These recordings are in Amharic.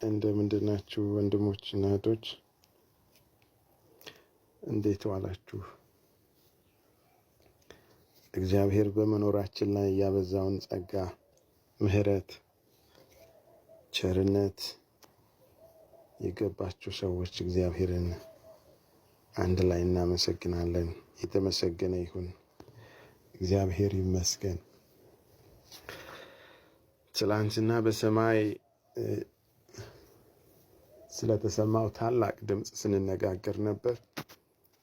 እንደምንድናችሁ ወንድሞችና እህቶች፣ እንዴት ዋላችሁ? እግዚአብሔር በመኖራችን ላይ ያበዛውን ጸጋ፣ ምሕረት፣ ቸርነት የገባችሁ ሰዎች እግዚአብሔርን አንድ ላይ እናመሰግናለን። የተመሰገነ ይሁን። እግዚአብሔር ይመስገን። ትላንትና በሰማይ ስለተሰማው ታላቅ ድምፅ ስንነጋገር ነበር።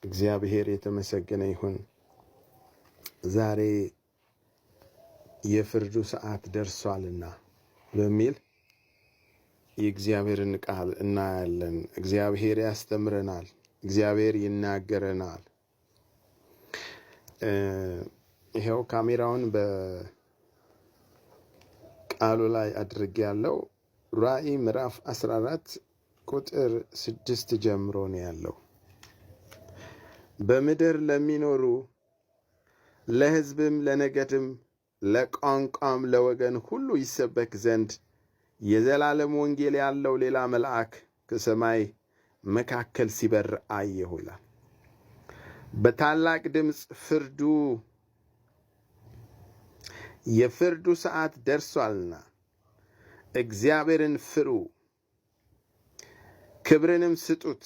እግዚአብሔር የተመሰገነ ይሁን። ዛሬ የፍርዱ ሰዓት ደርሷልና በሚል የእግዚአብሔርን ቃል እናያለን። እግዚአብሔር ያስተምረናል። እግዚአብሔር ይናገረናል። ይሄው ካሜራውን በቃሉ ላይ አድርጌያለሁ። ራእይ ምዕራፍ 14 ቁጥር 6 ጀምሮ ነው ያለው። በምድር ለሚኖሩ ለሕዝብም ለነገድም ለቋንቋም ለወገን ሁሉ ይሰበክ ዘንድ የዘላለም ወንጌል ያለው ሌላ መልአክ ከሰማይ መካከል ሲበር አየሁ ይላል። በታላቅ ድምፅ የፍርዱ ሰዓት ደርሷልና እግዚአብሔርን ፍሩ፣ ክብርንም ስጡት፣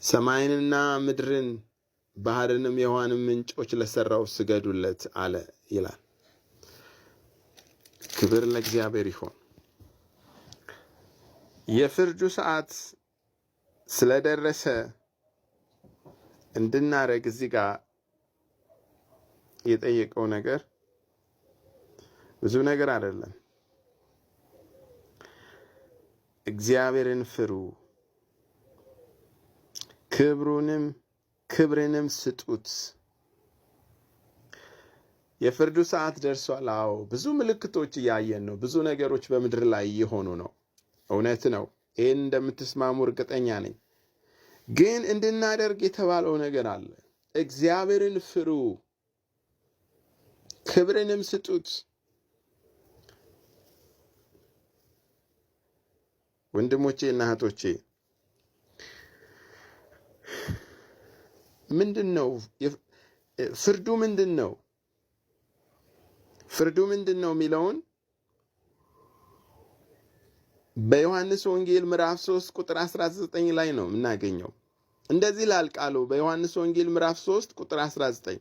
ሰማይንና ምድርን ባህርንም የውሃንም ምንጮች ለሰራው ስገዱለት አለ ይላል። ክብር ለእግዚአብሔር ይሁን። የፍርዱ ሰዓት ስለደረሰ እንድናረግ እዚህ ጋር የጠየቀው ነገር ብዙ ነገር አይደለም። እግዚአብሔርን ፍሩ፣ ክብርንም ስጡት። የፍርዱ ሰዓት ደርሷል። አዎ፣ ብዙ ምልክቶች እያየን ነው። ብዙ ነገሮች በምድር ላይ እየሆኑ ነው። እውነት ነው። ይህን እንደምትስማሙ እርግጠኛ ነኝ። ግን እንድናደርግ የተባለው ነገር አለ። እግዚአብሔርን ፍሩ፣ ክብርንም ስጡት። ወንድሞቼ እና እህቶቼ፣ ምንድነው ፍርዱ? ምንድነው ፍርዱ? ምንድነው የሚለውን በዮሐንስ ወንጌል ምዕራፍ 3 ቁጥር 19 ላይ ነው የምናገኘው። እንደዚህ ይላል ቃሉ በዮሐንስ ወንጌል ምዕራፍ 3 ቁጥር 19፣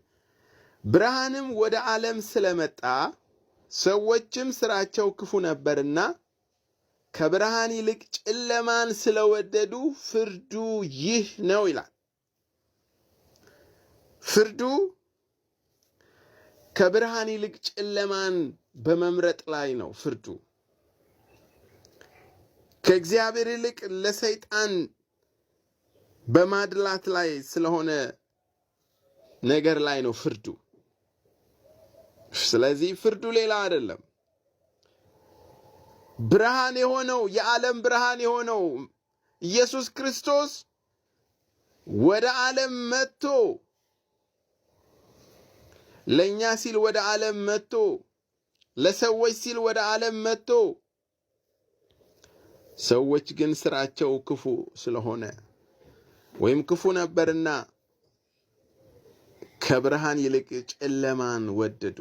ብርሃንም ወደ ዓለም ስለመጣ ሰዎችም ስራቸው ክፉ ነበርና ከብርሃን ይልቅ ጨለማን ስለወደዱ ፍርዱ ይህ ነው ይላል። ፍርዱ ከብርሃን ይልቅ ጨለማን በመምረጥ ላይ ነው። ፍርዱ ከእግዚአብሔር ይልቅ ለሰይጣን በማድላት ላይ ስለሆነ ነገር ላይ ነው ፍርዱ። ስለዚህ ፍርዱ ሌላ አይደለም። ብርሃን የሆነው የዓለም ብርሃን የሆነው ኢየሱስ ክርስቶስ ወደ ዓለም መጥቶ ለኛ ሲል ወደ ዓለም መጥቶ ለሰዎች ሲል ወደ ዓለም መጥቶ ሰዎች ግን ስራቸው ክፉ ስለሆነ ወይም ክፉ ነበርና ከብርሃን ይልቅ ጨለማን ወደዱ።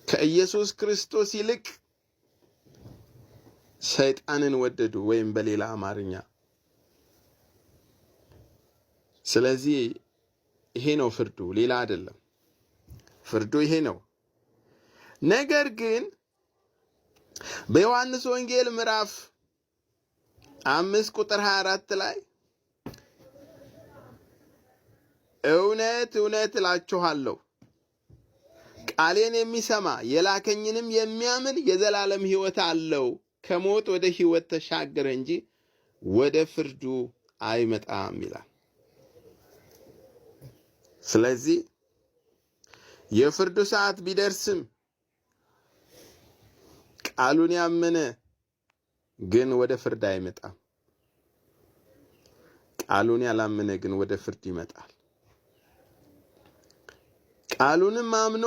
ከኢየሱስ ክርስቶስ ይልቅ ሰይጣንን ወደዱ፣ ወይም በሌላ አማርኛ። ስለዚህ ይሄ ነው ፍርዱ፣ ሌላ አይደለም። ፍርዱ ይሄ ነው። ነገር ግን በዮሐንስ ወንጌል ምዕራፍ 5 ቁጥር 24 ላይ እውነት እውነት እላችኋለሁ ቃሌን የሚሰማ የላከኝንም የሚያምን የዘላለም ሕይወት አለው፣ ከሞት ወደ ሕይወት ተሻገረ እንጂ ወደ ፍርዱ አይመጣም ይላል። ስለዚህ የፍርዱ ሰዓት ቢደርስም ቃሉን ያመነ ግን ወደ ፍርድ አይመጣም። ቃሉን ያላመነ ግን ወደ ፍርድ ይመጣል። ቃሉንም አምኖ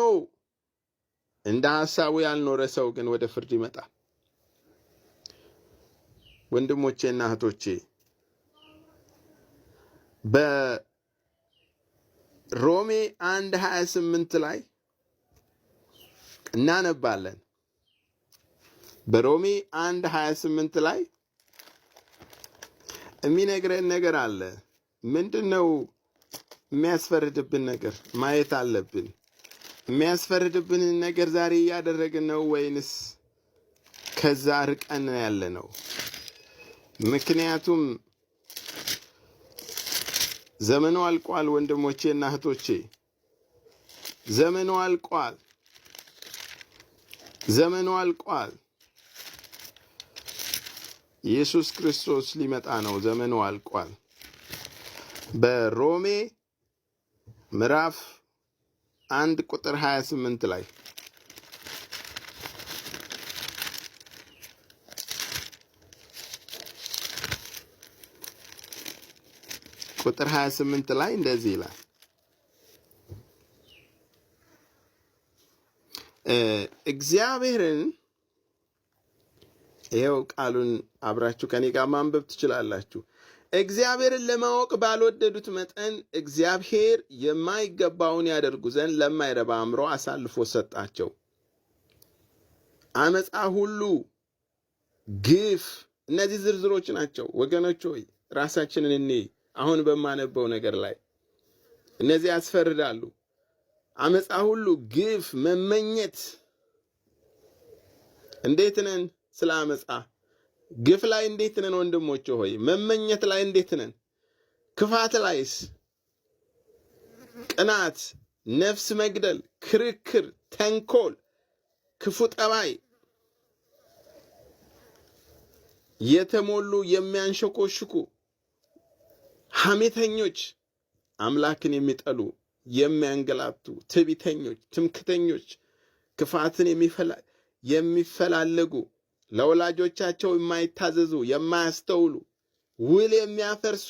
እንደ ሐሳቡ ያልኖረ ሰው ግን ወደ ፍርድ ይመጣል። ወንድሞቼና እህቶቼ በሮሜ 1:28 ላይ እናነባለን። በሮሜ 1:28 ላይ የሚነግረን ነገር አለ። ምንድነው የሚያስፈርድብን ነገር? ማየት አለብን። የሚያስፈርድብንን ነገር ዛሬ እያደረግን ነው ወይንስ ከዛ ርቀን ያለ ነው? ምክንያቱም ዘመኑ አልቋል ወንድሞቼና እህቶቼ፣ ዘመኑ አልቋል። ዘመኑ አልቋል። ኢየሱስ ክርስቶስ ሊመጣ ነው። ዘመኑ አልቋል። በሮሜ ምዕራፍ 1 ቁጥር 28 ላይ ቁጥር 28 ላይ እንደዚህ ይላል፣ እግዚአብሔርን ይሄው ቃሉን አብራችሁ ከኔ ጋር ማንበብ ትችላላችሁ። እግዚአብሔርን ለማወቅ ባልወደዱት መጠን እግዚአብሔር የማይገባውን ያደርጉ ዘንድ ለማይረባ አእምሮ አሳልፎ ሰጣቸው። አመፃ ሁሉ፣ ግፍ፣ እነዚህ ዝርዝሮች ናቸው ወገኖች ሆይ ራሳችንን እኔ አሁን በማነበው ነገር ላይ እነዚህ ያስፈርዳሉ። አመፃ ሁሉ፣ ግፍ፣ መመኘት። እንዴት ነን? ስለ አመፃ ግፍ ላይ እንዴት ነን ወንድሞቼ ሆይ? መመኘት ላይ እንዴት ነን? ክፋት ላይስ? ቅናት፣ ነፍስ መግደል፣ ክርክር፣ ተንኮል፣ ክፉ ጠባይ የተሞሉ የሚያንሸኮሽኩ ሐሜተኞች፣ አምላክን የሚጠሉ የሚያንገላቱ፣ ትዕቢተኞች፣ ትምክተኞች፣ ክፋትን የሚፈላለጉ፣ ለወላጆቻቸው የማይታዘዙ፣ የማያስተውሉ፣ ውል የሚያፈርሱ፣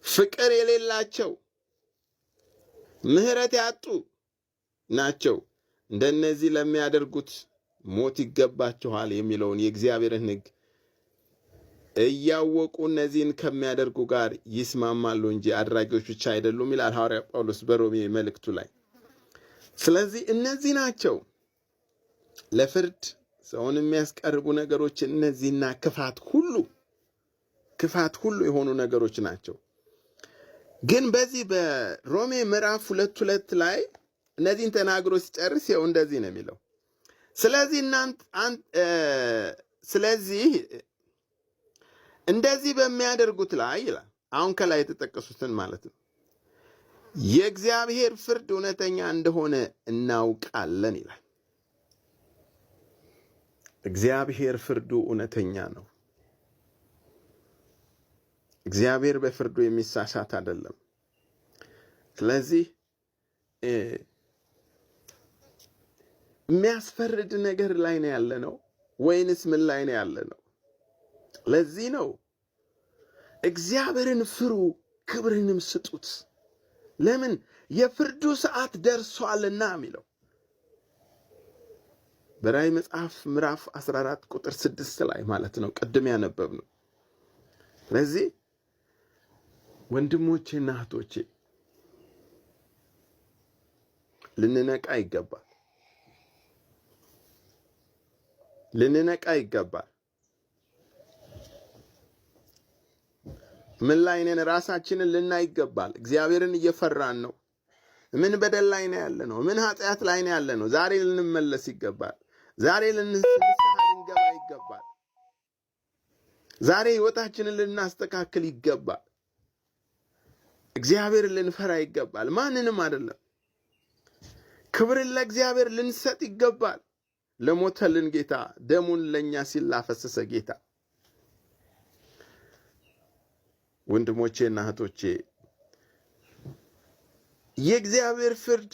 ፍቅር የሌላቸው፣ ምሕረት ያጡ ናቸው። እንደነዚህ ለሚያደርጉት ሞት ይገባቸዋል የሚለውን የእግዚአብሔርን ሕግ እያወቁ እነዚህን ከሚያደርጉ ጋር ይስማማሉ እንጂ አድራጊዎች ብቻ አይደሉም ይላል ሐዋርያ ጳውሎስ በሮሜ መልእክቱ ላይ። ስለዚህ እነዚህ ናቸው ለፍርድ ሰውን የሚያስቀርቡ ነገሮች። እነዚህና ክፋት ሁሉ የሆኑ ነገሮች ናቸው። ግን በዚህ በሮሜ ምዕራፍ 2:2 ላይ እነዚህን ተናግሮ ሲጨርስ ይኸው እንደዚህ ነው የሚለው፣ ስለዚህ እንደዚህ በሚያደርጉት ላይ ይላል። አሁን ከላይ የተጠቀሱትን ማለት ነው። የእግዚአብሔር ፍርድ እውነተኛ እንደሆነ እናውቃለን ይላል። እግዚአብሔር ፍርዱ እውነተኛ ነው። እግዚአብሔር በፍርዱ የሚሳሳት አይደለም። ስለዚህ የሚያስፈርድ ነገር ላይ ነው ያለ ነው ወይንስ ምን ላይ ነው ያለ ነው? ለዚህ ነው እግዚአብሔርን ፍሩ፣ ክብርንም ስጡት። ለምን? የፍርዱ ሰዓት ደርሷልና የሚለው በራእይ መጽሐፍ ምዕራፍ 14 ቁጥር 6 ላይ ማለት ነው፣ ቅድም ያነበብነው። ስለዚህ ወንድሞቼና እህቶቼ ልንነቃ ይገባል። ምን ላይ ነን? ራሳችንን ልናይ ይገባል። እግዚአብሔርን እየፈራን ነው? ምን በደል ላይ ነው ያለ ነው? ምን ኃጢአት ላይ ነው ያለ ነው? ዛሬ ልንመለስ ይገባል። ዛሬ ልንገባ ይገባል። ዛሬ ህይወታችንን ልናስተካክል ይገባል። እግዚአብሔርን ልንፈራ ይገባል። ማንንም አይደለም። ክብርን ለእግዚአብሔር ልንሰጥ ይገባል። ለሞተልን ጌታ፣ ደሙን ለኛ ሲል ላፈሰሰ ጌታ። ወንድሞቼና እህቶቼ የእግዚአብሔር ፍርድ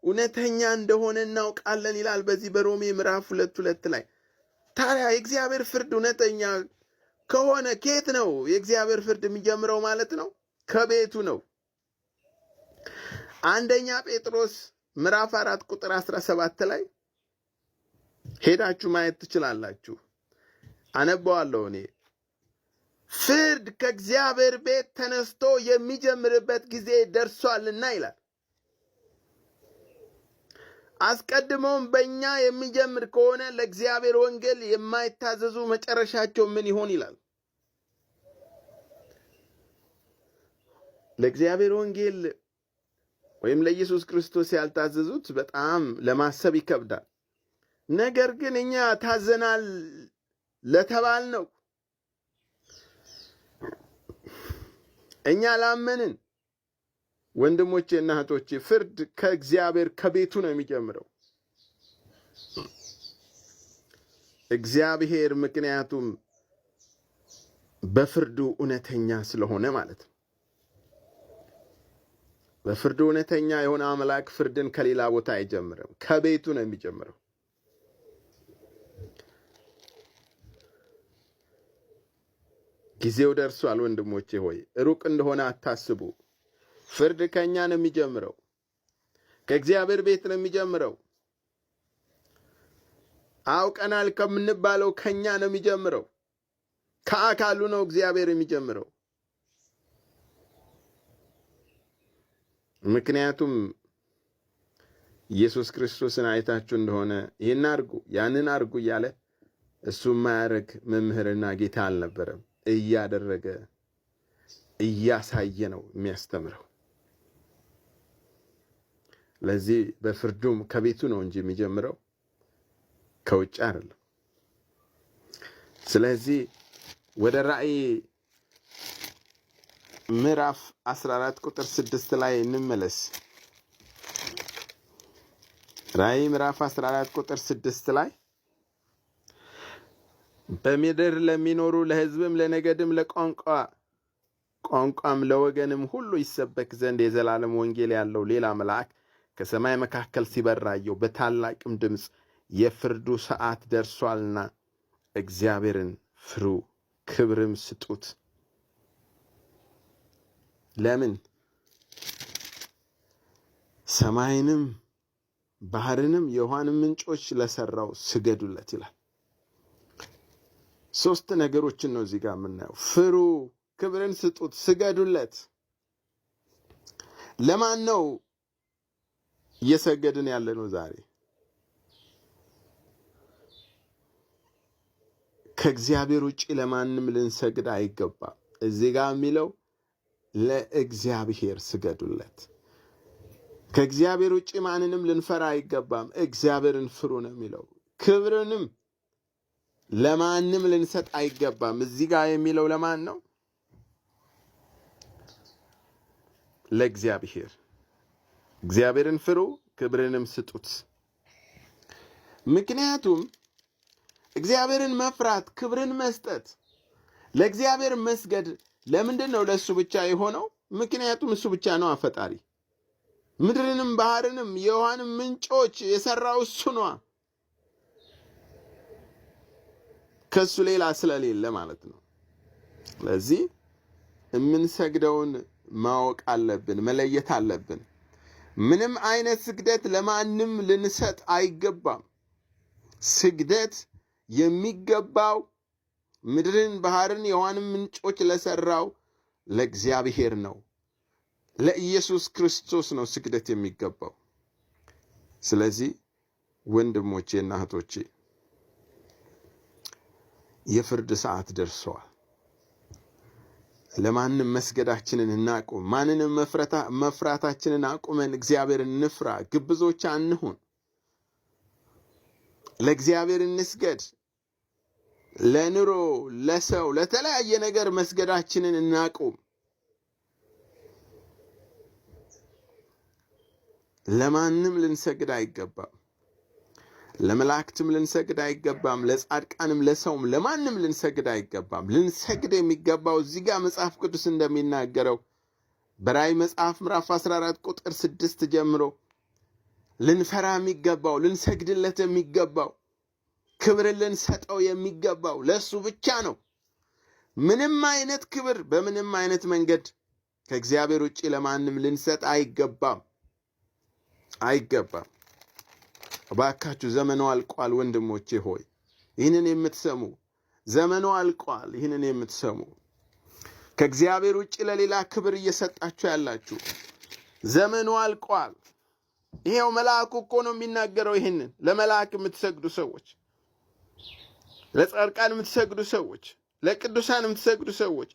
እውነተኛ እንደሆነ እናውቃለን ይላል በዚህ በሮሜ ምዕራፍ 2:2 ላይ። ታዲያ የእግዚአብሔር ፍርድ እውነተኛ ከሆነ ከየት ነው የእግዚአብሔር ፍርድ የሚጀምረው ማለት ነው? ከቤቱ ነው። አንደኛ ጴጥሮስ ምዕራፍ 4 ቁጥር 17 ላይ ሄዳችሁ ማየት ትችላላችሁ። አነባዋለሁ እኔ። ፍርድ ከእግዚአብሔር ቤት ተነስቶ የሚጀምርበት ጊዜ ደርሷልና ይላል። አስቀድሞም በእኛ የሚጀምር ከሆነ ለእግዚአብሔር ወንጌል የማይታዘዙ መጨረሻቸው ምን ይሆን ይላል። ለእግዚአብሔር ወንጌል ወይም ለኢየሱስ ክርስቶስ ያልታዘዙት በጣም ለማሰብ ይከብዳል። ነገር ግን እኛ ታዘናል ለተባል ነው፣ እኛ ላመንን ወንድሞቼ እና እህቶቼ ፍርድ ከእግዚአብሔር ከቤቱ ነው የሚጀምረው። እግዚአብሔር ምክንያቱም በፍርዱ እውነተኛ ስለሆነ ማለት ነው። በፍርዱ እውነተኛ የሆነ አምላክ ፍርድን ከሌላ ቦታ አይጀምርም፣ ከቤቱ ነው የሚጀምረው። ጊዜው ደርሷል ወንድሞቼ ሆይ፣ ሩቅ እንደሆነ አታስቡ። ፍርድ ከኛ ነው የሚጀምረው፣ ከእግዚአብሔር ቤት ነው የሚጀምረው። አውቀናል ከምንባለው ከኛ ነው የሚጀምረው፣ ከአካሉ ነው እግዚአብሔር የሚጀምረው። ምክንያቱም ኢየሱስ ክርስቶስን አይታችሁ እንደሆነ ይህን አርጉ ያንን አርጉ እያለ እሱ የማያደርግ መምህርና ጌታ አልነበረም። እያደረገ እያሳየ ነው የሚያስተምረው። ለዚህ በፍርዱም ከቤቱ ነው እንጂ የሚጀምረው ከውጭ አይደለም። ስለዚህ ወደ ራእይ ምዕራፍ 14 ቁጥር 6 ላይ እንመለስ። ራእይ ምዕራፍ 14 ቁጥር 6 ላይ በምድር ለሚኖሩ ለሕዝብም ለነገድም ለቋንቋም ለወገንም ሁሉ ይሰበክ ዘንድ የዘላለም ወንጌል ያለው ሌላ መልአክ ከሰማይ መካከል ሲበር አየሁ። በታላቅም ድምፅ የፍርዱ ሰዓት ደርሷልና እግዚአብሔርን ፍሩ፣ ክብርም ስጡት። ለምን? ሰማይንም ባህርንም የውሃንም ምንጮች ለሰራው ስገዱለት ይላል። ሶስት ነገሮችን ነው እዚህ ጋር የምናየው። ፍሩ፣ ክብርን ስጡት፣ ስገዱለት። ለማን ነው እየሰገድን ያለ ነው ዛሬ? ከእግዚአብሔር ውጪ ለማንም ልንሰግድ አይገባም። እዚህ ጋር የሚለው ለእግዚአብሔር ስገዱለት። ከእግዚአብሔር ውጪ ማንንም ልንፈራ አይገባም። እግዚአብሔርን ፍሩ ነው የሚለው። ክብርንም ለማንም ልንሰጥ አይገባም። እዚህ ጋር የሚለው ለማን ነው? ለእግዚአብሔር። እግዚአብሔርን ፍሩ፣ ክብርንም ስጡት። ምክንያቱም እግዚአብሔርን መፍራት፣ ክብርን መስጠት፣ ለእግዚአብሔር መስገድ ለምንድን ነው ለእሱ ብቻ የሆነው? ምክንያቱም እሱ ብቻ ነው ፈጣሪ። ምድርንም ባህርንም የውሃንም ምንጮች የሰራው እሱ ነው። ከሱ ሌላ ስለሌለ ማለት ነው። ስለዚህ የምንሰግደውን ማወቅ አለብን፣ መለየት አለብን። ምንም አይነት ስግደት ለማንም ልንሰጥ አይገባም። ስግደት የሚገባው ምድርን ባህርን የውሃንም ምንጮች ለሰራው ለእግዚአብሔር ነው። ለኢየሱስ ክርስቶስ ነው ስግደት የሚገባው። ስለዚህ ወንድሞቼና እህቶቼ የፍርድ ሰዓት ደርሷል። ለማንም መስገዳችንን እናቁም። ማንንም መፍራታችንን አቁመን እግዚአብሔርን እንፍራ። ግብዞች አንሁን። ለእግዚአብሔር እንስገድ። ለኑሮ፣ ለሰው፣ ለተለያየ ነገር መስገዳችንን እናቁም። ለማንም ልንሰግድ አይገባም። ለመላእክትም ልንሰግድ አይገባም። ለጻድቃንም፣ ለሰውም፣ ለማንም ልንሰግድ አይገባም። ልንሰግድ የሚገባው እዚህ ጋር መጽሐፍ ቅዱስ እንደሚናገረው በራእይ መጽሐፍ ምዕራፍ 14 ቁጥር 6 ጀምሮ ልንፈራ የሚገባው፣ ልንሰግድለት የሚገባው፣ ክብርን ልንሰጠው የሚገባው ለእሱ ብቻ ነው። ምንም አይነት ክብር በምንም አይነት መንገድ ከእግዚአብሔር ውጭ ለማንም ልንሰጥ አይገባም። አይገባም። እባካችሁ ዘመኑ አልቋል። ወንድሞቼ ሆይ ይህንን የምትሰሙ ዘመኑ አልቋል። ይህንን የምትሰሙ ከእግዚአብሔር ውጭ ለሌላ ክብር እየሰጣችሁ ያላችሁ ዘመኑ አልቋል። ይሄው መልአኩ እኮ ነው የሚናገረው። ይህንን ለመልአክ የምትሰግዱ ሰዎች፣ ለጻድቃን የምትሰግዱ ሰዎች፣ ለቅዱሳን የምትሰግዱ ሰዎች